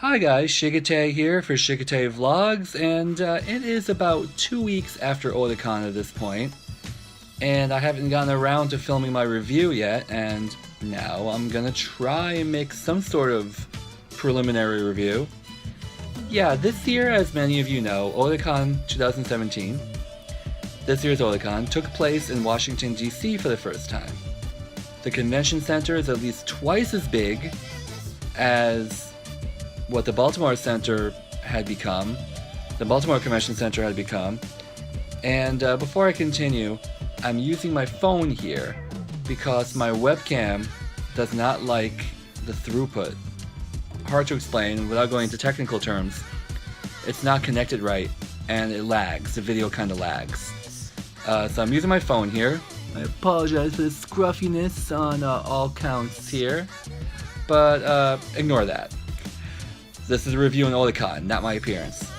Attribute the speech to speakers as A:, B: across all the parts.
A: Hi guys, Shiggitay here for ShiggitayVlogs, and it is about 2 weeks after Otakon at this point, and I haven't gotten around to filming my review yet, and now I'm gonna try and make some sort of preliminary review. Yeah, this year, as many of you know, Otakon 2017, this year's Otakon, took place in Washington, D.C. for the first time. The convention center is at least twice as big as what the Baltimore Center had become, the Baltimore Convention Center had become. And before I continue, I'm using my phone here because my webcam does not like the throughput. Hard to explain without going into technical terms. It's not connected right and it lags, the video kind of lags. So I'm using my phone here. I apologize for the scruffiness on all counts here, but ignore that. This is a review on Otakon, not my appearance.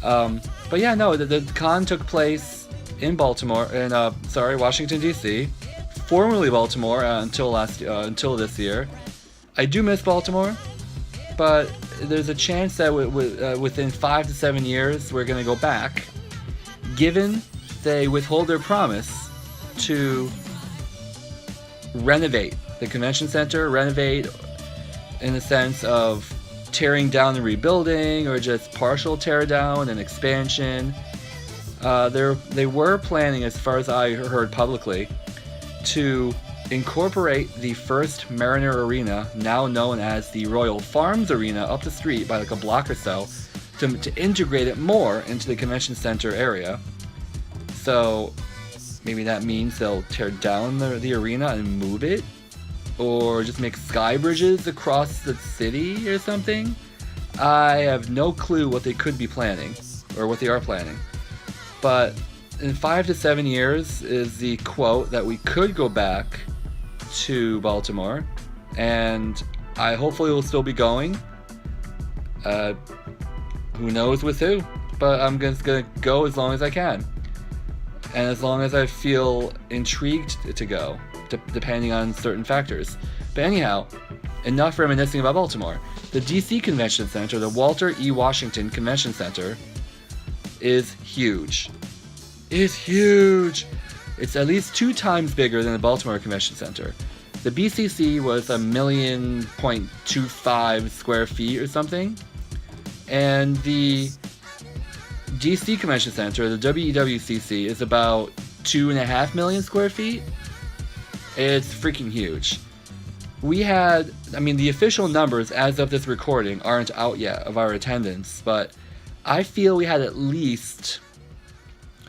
A: But yeah, no, the con took place in Baltimore, in Washington D.C., formerly Baltimore until this year. I do miss Baltimore, but there's a chance that within 5 to 7 years we're gonna go back, given they withhold their promise to renovate the convention center, renovate in the sense of tearing down and rebuilding, or just partial tear down and expansion. They were planning, as far as I heard publicly, to incorporate the first Mariner Arena, now known as the Royal Farms Arena, up the street by like a block or so, to integrate it more into the convention center area. So maybe that means they'll tear down the arena and move it, or just make sky bridges across the city or something. I have no clue what they could be planning, or what they are planning. But in 5 to 7 years is the quote that we could go back to Baltimore, and I hopefully will still be going. Who knows with who, but I'm just gonna go as long as I can. And as long as I feel intrigued to go, depending on certain factors. But anyhow, enough reminiscing about Baltimore. The DC Convention Center, the Walter E. Washington Convention Center, is huge. It's huge! It's at least 2 times bigger than the Baltimore Convention Center. The BCC was 1,000,025 square feet or something, and the DC Convention Center, the WEWCC, is about 2.5 million square feet. It's freaking huge. We had, the official numbers as of this recording aren't out yet of our attendance, but I feel we had at least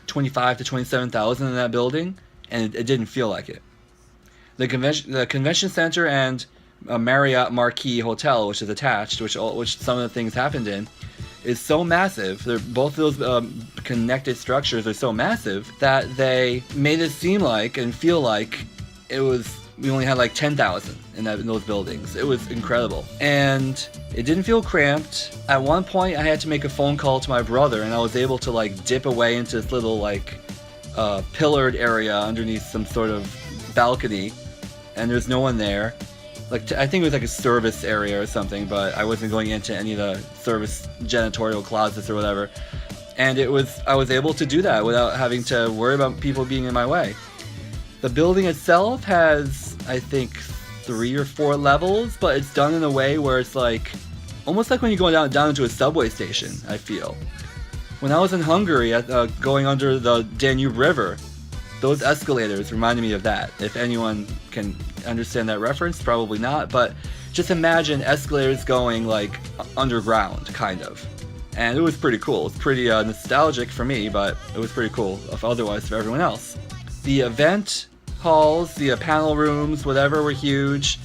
A: 25 to 27,000 in that building, and it didn't feel like it. The convention center and a Marriott Marquis Hotel, which is attached, which some of the things happened in, is so massive. Both of those connected structures are so massive that they made it seem like and feel like we only had like 10,000 in those buildings. It was incredible, and it didn't feel cramped. At one point, I had to make a phone call to my brother, and I was able to like dip away into this little pillared area underneath some sort of balcony, and there's no one there. I think it was like a service area or something, but I wasn't going into any of the service janitorial closets or whatever. And I was able to do that without having to worry about people being in my way. The building itself has, I think, 3 or 4 levels, but it's done in a way where it's like, almost like when you go down into a subway station, I feel. When I was in Hungary, going under the Danube River, those escalators reminded me of that. If anyone can understand that reference, probably not, but just imagine escalators going like underground, kind of. And it was pretty cool. It's pretty nostalgic for me, but it was pretty cool, otherwise for everyone else. The event halls, the panel rooms, whatever, were huge.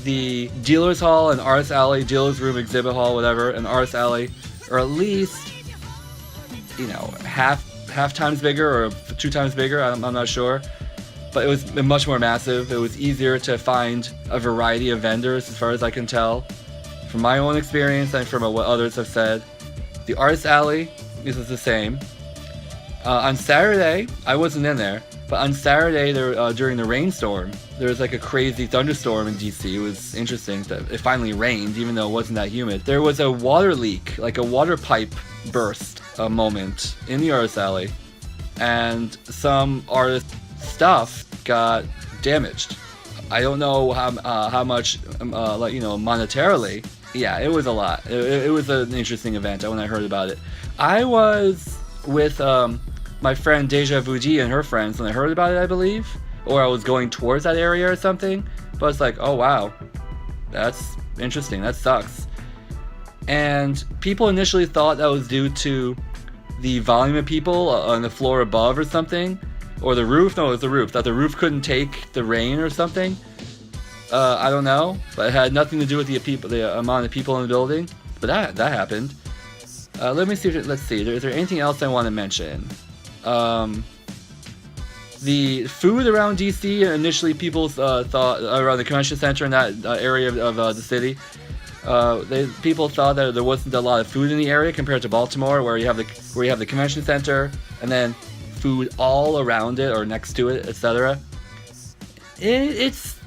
A: The dealer's hall and artist alley, dealer's room, exhibit hall, whatever, and artist alley are at least, half times bigger or 2 times bigger, I'm not sure. But it was much more massive. It was easier to find a variety of vendors, as far as I can tell, from my own experience and from what others have said. The artist alley is the same. On Saturday, I wasn't in there, But on Saturday, there during the rainstorm, there was like a crazy thunderstorm in DC. It was interesting that it finally rained, even though it wasn't that humid. There was a water leak, like a water pipe burst moment in the artist alley, and some artist stuff got damaged. I don't know how much, like, you know, monetarily. Yeah, it was a lot. It was an interesting event when I heard about it. I was with my friend Deja Vu G and her friends when I heard about it, I believe, or I was going towards that area or something. But it's like, oh wow, that's interesting. That sucks. And people initially thought that was due to the volume of people on the floor above or something, or the roof. No, it was the roof. That the roof couldn't take the rain or something. I don't know, but it had nothing to do with the amount of people in the building. But that happened. Let me see. Let's see. Is there anything else I want to mention? The food around DC, initially people thought around the convention center in that area of the city, people thought that there wasn't a lot of food in the area compared to Baltimore, where you have the convention center and then food all around it or next to it, etc. It's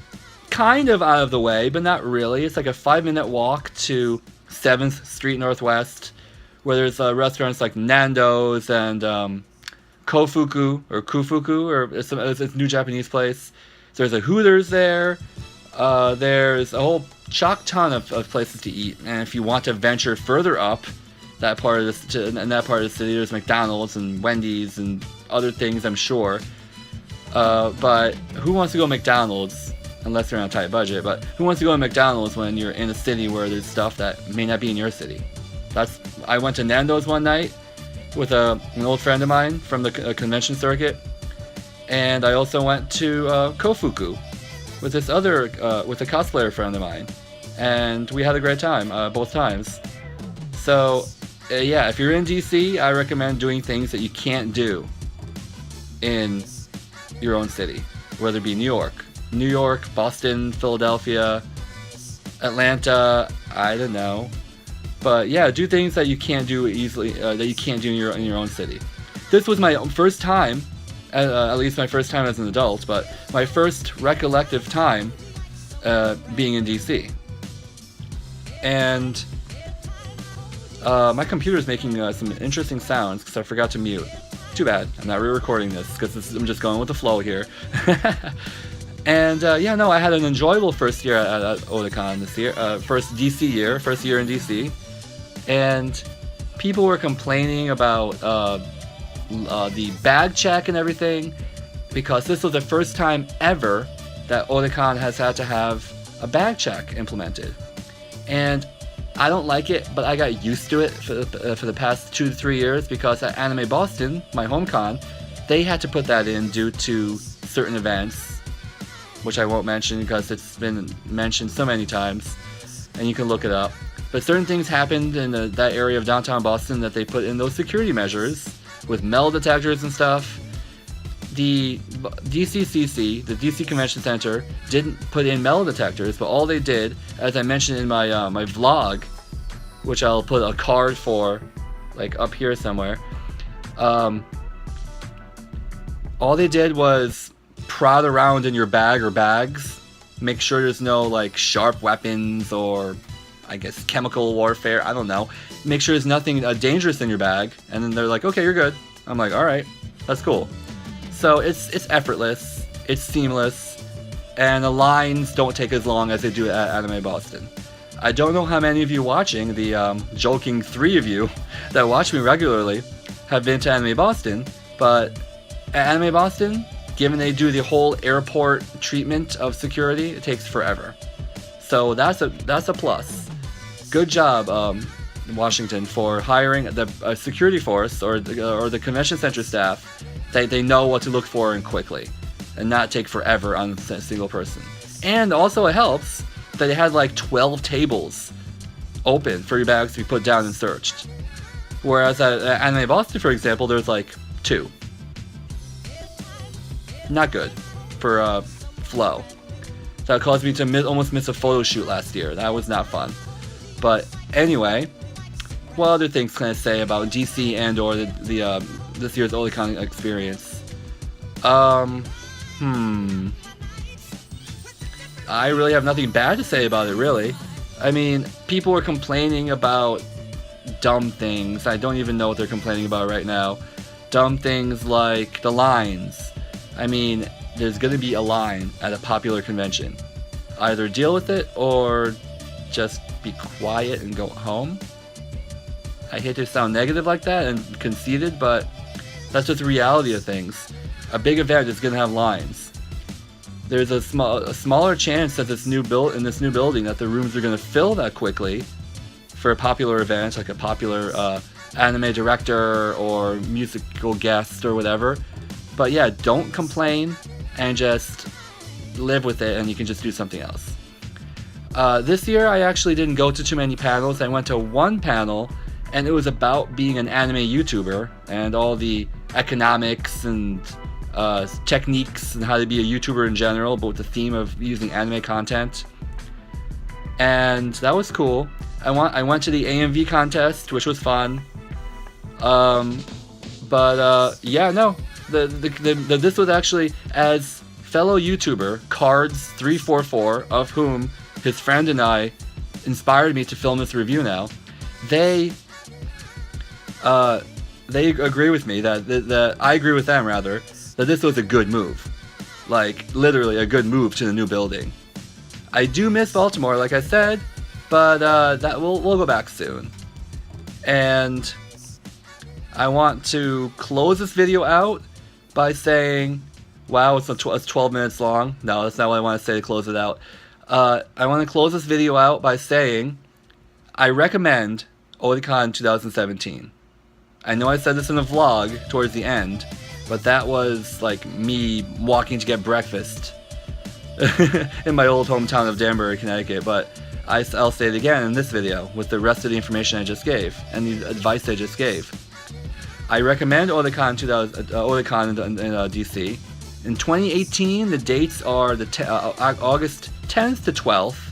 A: kind of out of the way, but not really. It's like a 5-minute walk to 7th Street Northwest, where there's restaurants like Nando's and Kofuku or Kufuku, or it's a new Japanese place. There's a Hooters there. There's a whole chock ton of places to eat. And if you want to venture further up that part of the city, there's McDonald's and Wendy's and other things, I'm sure. But who wants to go to McDonald's unless you're on a tight budget? But who wants to go to McDonald's when you're in a city where there's stuff that may not be in your city? I went to Nando's one night with an old friend of mine from the convention circuit, and I also went to Kofuku with this other with a cosplayer friend of mine, and we had a great time both times. So yeah, if you're in DC, I recommend doing things that you can't do in your own city, whether it be New York, Boston, Philadelphia, Atlanta, I don't know. But yeah, do things that you can't do easily, that you can't do in your own city. This was my first time, at least my first time as an adult, but my first recollective time being in DC. And my computer's making some interesting sounds because I forgot to mute. Too bad, I'm not re-recording this because I'm just going with the flow here. And yeah, no, I had an enjoyable first year at Otakon this year, first year in DC. And people were complaining about the bag check and everything, because this was the first time ever that Otakon has had to have a bag check implemented. And I don't like it, but I got used to it for the past 2 to 3 years, because at Anime Boston, my home con, they had to put that in due to certain events, which I won't mention because it's been mentioned so many times, and you can look it up. But certain things happened in that area of downtown Boston that they put in those security measures with metal detectors and stuff. The DCCC, the DC Convention Center, didn't put in metal detectors, but all they did, as I mentioned in my my vlog, which I'll put a card for, like up here somewhere, all they did was prod around in your bag or bags, make sure there's no like sharp weapons or I guess chemical warfare, I don't know. Make sure there's nothing dangerous in your bag, and then they're like, okay, you're good. I'm like, alright, that's cool. So it's effortless, it's seamless, and the lines don't take as long as they do at Anime Boston. I don't know how many of you watching, the joking 3 of you that watch me regularly, have been to Anime Boston, but at Anime Boston, given they do the whole airport treatment of security, it takes forever. So that's a plus. Good job, Washington, for hiring the security force or the convention center staff. They know what to look for and quickly, and not take forever on a single person. And also it helps that they had like 12 tables open for your bags to be put down and searched. Whereas at Anime Boston, for example, there's like 2. Not good for flow. That caused me to almost miss a photo shoot last year. That was not fun. But anyway, what other things can I say about DC and or this year's Otakon experience? I really have nothing bad to say about it, really. I mean, people were complaining about dumb things. I don't even know what they're complaining about right now. Dumb things like the lines. I mean, there's going to be a line at a popular convention. Either deal with it or just be quiet and go home. I hate to sound negative like that and conceited, but that's just the reality of things. A big event is going to have lines. There's a smaller chance that in this new building that the rooms are going to fill that quickly for a popular event, like a popular anime director or musical guest or whatever. But yeah, don't complain and just live with it, and you can just do something else. This year I actually didn't go to too many panels. I went to one panel, and it was about being an anime YouTuber and all the economics and techniques and how to be a YouTuber in general, but with the theme of using anime content. And that was cool. I went to the AMV contest, which was fun. Yeah, no. This was actually, as fellow YouTuber Cards344, of whom his friend and I inspired me to film this review now. They agree with me that I agree with them rather, that this was a good move. Like, literally a good move to the new building. I do miss Baltimore, like I said, but that we'll go back soon. And I want to close this video out by saying, wow, it's 12 minutes long. No, that's not what I want to say to close it out. I want to close this video out by saying, I recommend Otakon 2017. I know I said this in a vlog towards the end, but that was like me walking to get breakfast in my old hometown of Danbury, Connecticut. But I'll say it again in this video with the rest of the information I just gave and the advice I just gave. I recommend Otakon in DC. In 2018, the dates are August 10th to 12th.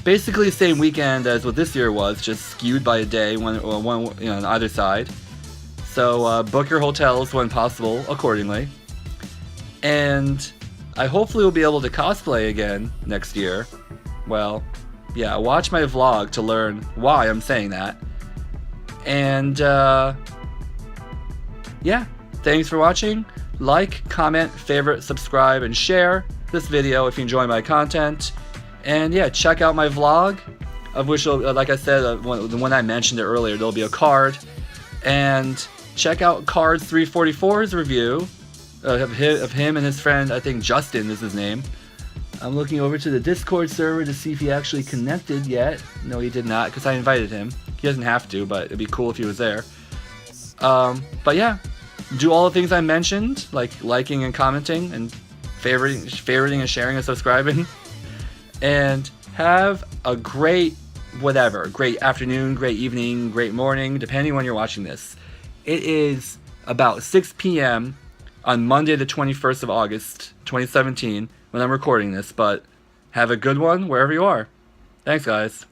A: Basically the same weekend as what this year was, just skewed by a day, one on either side. So book your hotels when possible accordingly. And I hopefully will be able to cosplay again next year. Well, yeah, watch my vlog to learn why I'm saying that. And yeah, thanks for watching. Like, comment, favorite, subscribe, and share this video if you enjoy my content. And yeah, check out my vlog, of which, like I said, the one I mentioned it earlier, there'll be a card. And check out Cards344's review of him and his friend, I think Justin is his name. I'm looking over to the Discord server to see if he actually connected yet. No, he did not, because I invited him. He doesn't have to, but it'd be cool if he was there. But yeah, do all the things I mentioned, like liking and commenting and favoriting and sharing and subscribing. And have a great great afternoon, great evening, great morning, depending when you're watching this. It is about 6 p.m. on Monday the 21st of August, 2017, when I'm recording this, but have a good one wherever you are. Thanks, guys.